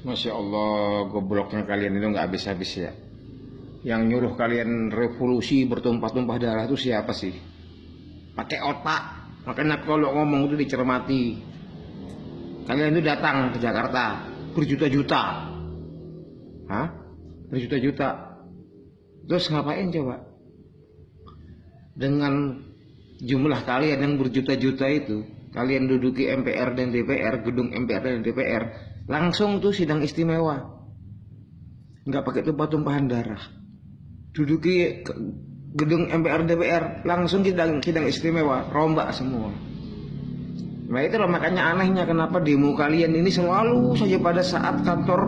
Masya Allah, gobloknya kalian itu nggak habis-habis ya. Yang nyuruh kalian revolusi bertumpah-tumpah darah itu siapa sih? Pakai otak. Makanya kalau ngomong itu dicermati. Kalian itu datang ke Jakarta berjuta-juta. Hah? Berjuta-juta. Terus ngapain coba? Dengan jumlah kalian yang berjuta-juta itu, kalian duduki MPR dan DPR, gedung MPR dan DPR, langsung tuh sidang istimewa. Nggak pakai tumpah-tumpahan darah. Duduki gedung MPR DPR, langsung sidang istimewa, rombak semua. Nah itulah makanya anehnya kenapa demo kalian ini selalu saja pada saat kantor,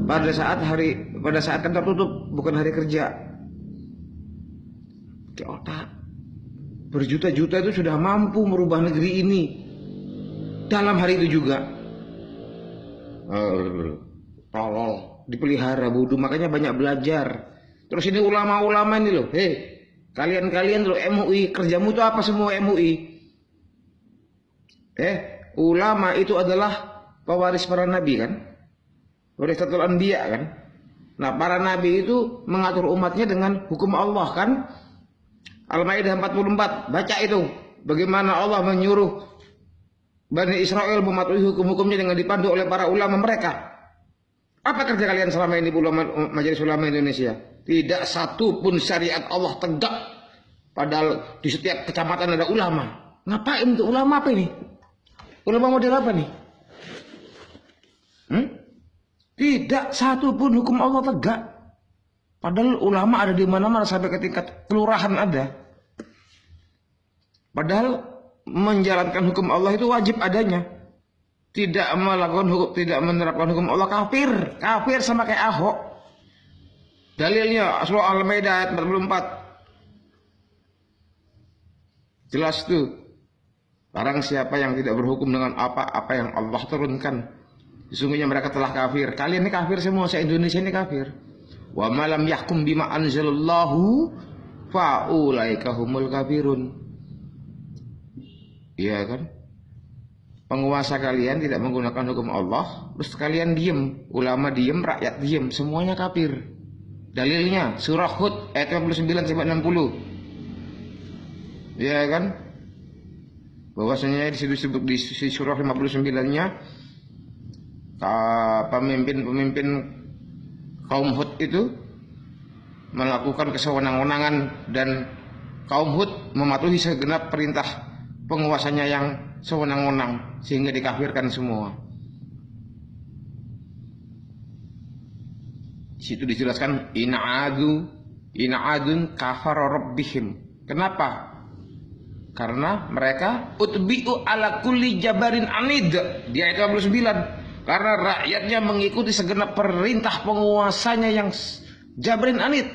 pada saat kantor tutup, bukan hari kerja. Ke otak. Berjuta-juta itu sudah mampu merubah negeri ini dalam hari itu juga. Tolol, dipelihara bodoh, makanya banyak belajar. Terus ini ulama-ulama ini loh, kalian loh MUI, kerjamu itu apa semua MUI? Ulama itu adalah pewaris para nabi kan? Warisatul anbiya kan? Nah, para nabi itu mengatur umatnya dengan hukum Allah kan? Al-Maidah 44, baca itu. Bagaimana Allah menyuruh Bani Israel mematuhi hukum-hukumnya dengan dipandu oleh para ulama mereka. Apa kerja kalian selama ini ulama Majelis Ulama Indonesia? Tidak satu pun syariat Allah tegak. Padahal di setiap kecamatan ada ulama. Ngapain tuh ulama apa ini? Ulama model apa nih? Tidak satu pun hukum Allah tegak. Padahal ulama ada di mana-mana sampai ke tingkat kelurahan ada. Padahal menjalankan hukum Allah itu wajib adanya. Tidak melakukan hukum, tidak menerapkan hukum Allah kafir. Kafir sama kayak Ahok. Dalilnya surah Al-Maidah ayat 44. Jelas tuh. Barang siapa yang tidak berhukum dengan apa yang Allah turunkan, sesungguhnya mereka telah kafir. Kalian ini kafir semua, se-Indonesia ini kafir. Wa malam yahkum bima anzalallahu fa ulaika humul kafirun. Iya kan? Penguasa kalian tidak menggunakan hukum Allah, terus kalian diem, ulama diem, rakyat diem, semuanya kafir. Dalilnya surah Hud ayat 59 sampai 60. Iya kan? Bahwasanya disebut di surah 59-nya pemimpin kaum Hud itu melakukan kesewenang-wenangan dan kaum Hud mematuhi segenap perintah penguasanya yang sewenang-wenang sehingga dikafirkan semua. Di situ dijelaskan ina'adun kafara rabbihim. Kenapa? Karena mereka utbi'u ala kulli jabarin anid di ayat 29. Karena rakyatnya mengikuti segenap perintah penguasanya yang jabrin anid,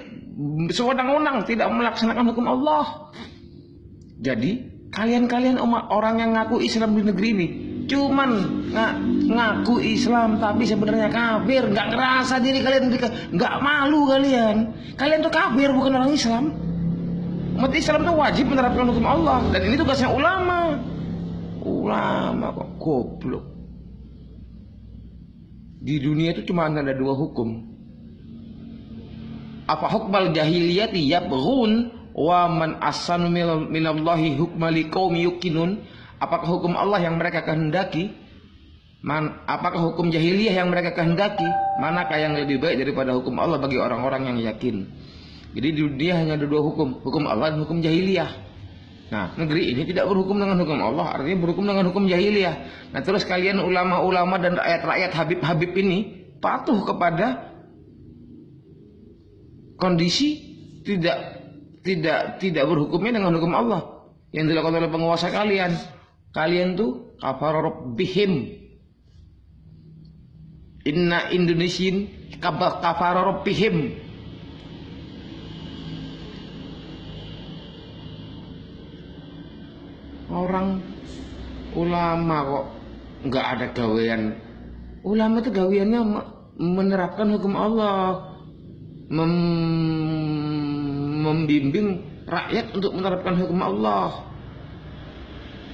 sewenang-wenang, tidak melaksanakan hukum Allah. Jadi kalian orang yang ngaku Islam di negeri ini cuman ngaku Islam tapi sebenarnya kafir, nggak ngerasa diri kalian, nggak malu kalian. Kalian tuh kafir, bukan orang Islam. Umat Islam tuh wajib menerapkan hukum Allah dan ini tugasnya ulama. Ulama kok goblok. Di dunia itu cuma ada dua hukum. Apa hukmal jahiliyati yabghun wa man asanu minallahi hukma liqaumi yuqinun. Apakah hukum Allah yang mereka kehendaki? Apakah hukum jahiliyah yang mereka kehendaki? Manakah yang lebih baik daripada hukum Allah bagi orang-orang yang yakin? Jadi di dunia hanya ada dua hukum, hukum Allah dan hukum jahiliyah. Nah, negeri ini tidak berhukum dengan hukum Allah, artinya berhukum dengan hukum jahiliyah. Nah, terus kalian ulama-ulama dan rakyat-rakyat Habib-Habib ini patuh kepada kondisi tidak berhukumnya dengan hukum Allah yang dilakukan oleh penguasa kalian. Kalian tuh kafara rabbihim. Inna Indonesian kafara rabbihim. Orang ulama kok nggak ada gawean. Ulama itu gaweannya menerapkan hukum Allah, membimbing rakyat untuk menerapkan hukum Allah.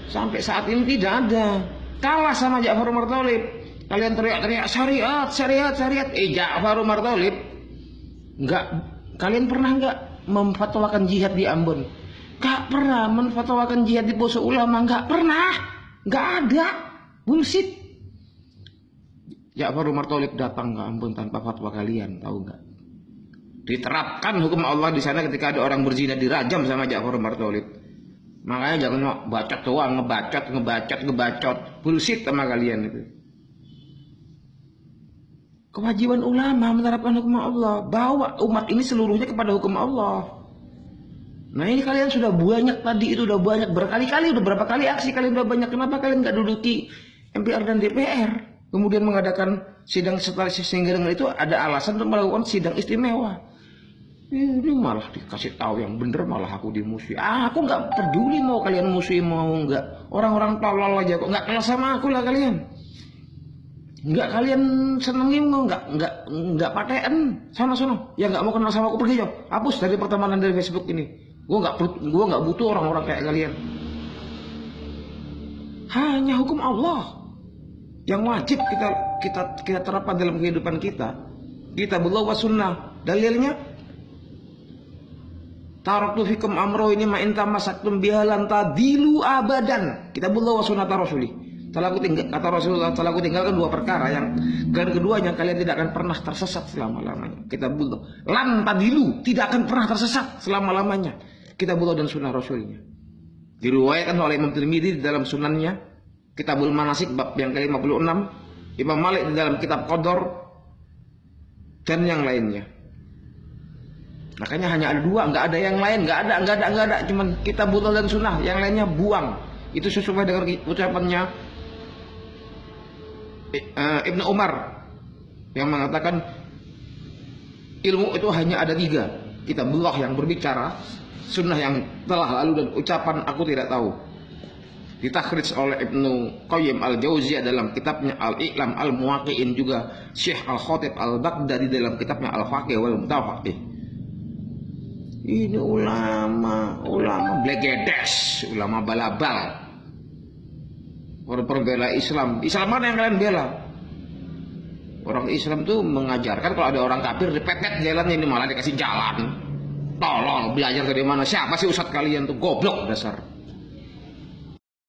Sampai saat ini tidak ada. Kalah sama Ja'far Umar Thalib. kalian teriak-teriak syariat, syariat, syariat. Ja'far Umar Thalib, kalian pernah nggak memfatwakan jihad di Ambon? Nggak pernah memfatwakan jihad di Poso Ulama, nggak pernah, nggak ada, bullshit. Ja'far Umar Thalib datang ke Ambon tanpa fatwa kalian, tahu nggak? Diterapkan hukum Allah di sana ketika ada orang berzina dirajam sama Ja'far Umar Thalib. Makanya jangan cuma bacot doang, ngebacot, bullshit sama kalian itu. Kewajiban ulama menerapkan hukum Allah, bawa umat ini seluruhnya kepada hukum Allah. Nah ini kalian sudah banyak tadi, itu udah banyak berkali-kali, udah berapa kali aksi kalian udah banyak. Kenapa kalian nggak duduki MPR dan DPR, kemudian mengadakan sidang setelah sehingga dengan itu ada alasan untuk melakukan sidang istimewa? Ini malah dikasih tahu yang bener, malah aku dimusuhi. Aku nggak peduli mau kalian musuhi mau nggak. Orang-orang tolol aja kok, nggak kenal sama aku lah kalian. Nggak kalian senengin mau nggak paten sana. Ya nggak mau kenal sama aku, pergi jauh, hapus dari pertemanan dari Facebook ini. Gue nggak butuh orang-orang kayak kalian. Hanya hukum Allah yang wajib kita terapkan dalam kehidupan kita. Kitabullah wa sunnah. Dalilnya taraktu fikum amro ini ma inta masaktum bihalan tadilu abadan. Kitabullah wa sunnah rasulih. Kata Rasulullah, telah aku tinggalkan dua perkara yang keduanya kalian tidak akan pernah tersesat selama-lamanya. Kitabullah lan tadilu, tidak akan pernah tersesat selama-lamanya. Kitabullah dan sunnah Rasulnya. Diriwayatkan oleh Imam Tirmidzi di dalam sunannya, Kitabul Manasik bab yang ke-56, Imam Malik di dalam kitab Qadar, dan yang lainnya. Makanya hanya ada dua, nggak ada yang lain, nggak ada, cuman Kitabullah dan sunnah, yang lainnya buang. Itu sesuai dengan ucapannya Ibnu Umar yang mengatakan ilmu itu hanya ada tiga: Kitabullah yang berbicara, sunnah yang telah lalu, dan ucapan aku tidak tahu. Ditakhrij oleh Ibnu Qayyim Al-Jauziyah dalam kitabnya Al-I'lam Al-Muwaqqi'in, juga Syekh Al-Khatib Al-Baghdadi dalam kitabnya Al-Faqih wal Mutafaqih. Ini ulama blegedes, ulama balabal, orang pembela Islam. Islam mana yang kalian bela? Orang Islam tuh mengajarkan kalau ada orang kafir dipepet jalan, ini malah dikasih jalan. Tolong belajar dari mana? Siapa sih ustadz kalian tuh? Goblok dasar.